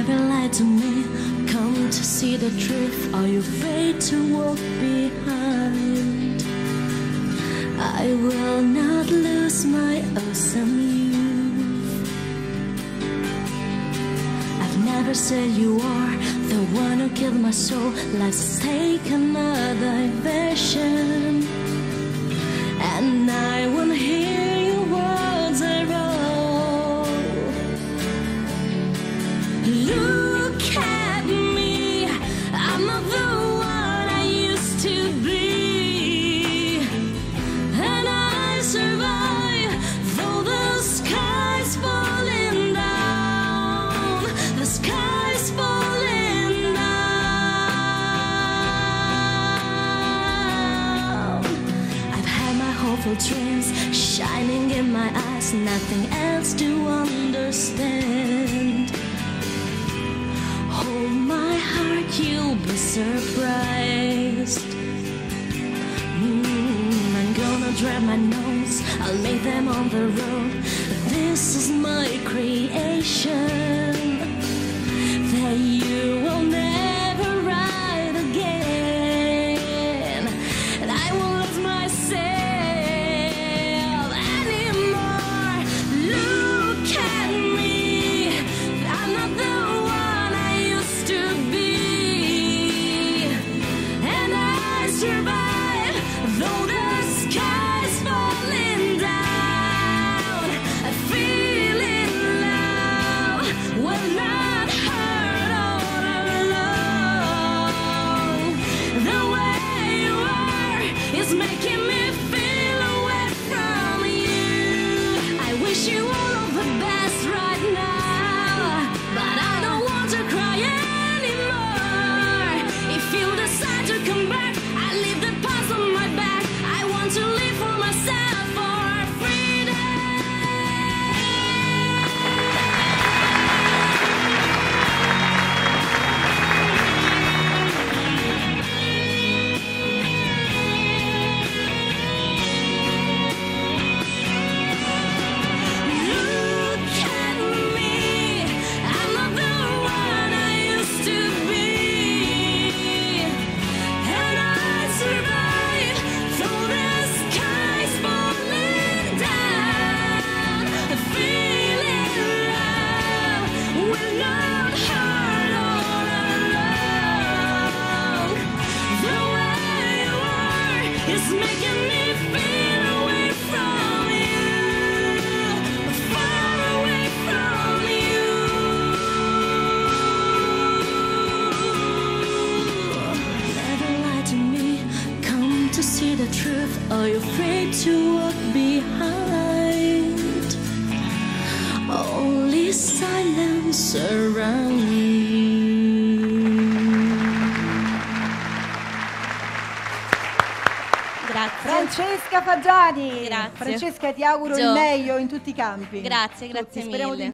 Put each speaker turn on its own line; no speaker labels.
Never lie to me, come to see the truth. Are you afraid to walk behind? I will not lose my awesome youth. I've never said you are the one who killed my soul. Let's take another version, and I won't hear your words at all. Look at me, I'm not the one I used to be, and I survive though the sky's falling down. The sky's falling down. I've had my hopeful dreams shining in my eyes, nothing else to understand. Hold my heart, you'll be surprised. I'm gonna drive my nose, I'll leave them on the road. This is my creation that you will never ride again, and I won't lose myself anymore. Look at me, I'm not the one I used to be, and I survive though the sky's falling down. I feel in love, will not hurt all alone. The way you are is making me feel away from you. I wish you all of the best right now, but I don't want to cry anymore. If you decide to come back, I leave the past on my back. I want to live for myself, for freedom. Look at me, I'm not the one I used to be, and I survive though the sky's falling down. I feel in love, will not hurt all alone. The way you are is making me feel away from you, far away from you. Never lie to me, come to see the truth. Are you afraid to walk behind? Only silence around you.
Grazie.
Francesca Fagiani.
Grazie.
Francesca, ti auguro il
Gio.
meglio in tutti i campi.
Grazie,
Tutti.
grazie
Speriamo
mille.
di